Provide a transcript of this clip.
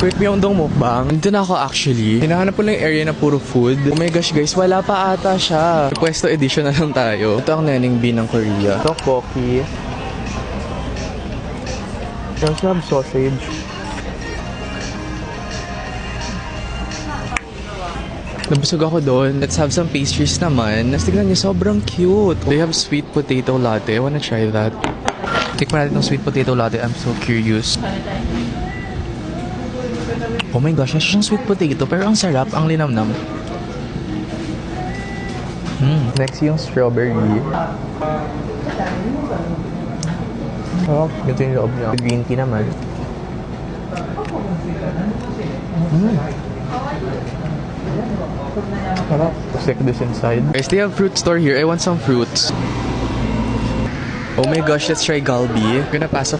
Quick Myeongdong mukbang. Dito na ako actually. Hinahanap ko lang yung area na puro food. Oh my gosh guys, wala pa ata siya. Pwesto edition na lang tayo. Ito ang Neneng B ng Korea. Ito, Pocky. We also have sausage. Nabusog ako doon. Let's have some pastries naman. Tignan niyo, sobrang cute. They have sweet potato latte. I wanna try that. Tikman natin ng sweet potato latte. I'm so curious. Oh my gosh, nasa siyang sweet potato pero ang sarap, ang linamnam. Next yung strawberry. Oh, ito yung loob niya. Green tea naman. Sarap. Check this inside. Guys, they have fruit store here. I want some fruits. Oh my gosh, let's try galbi. I'm gonna pass a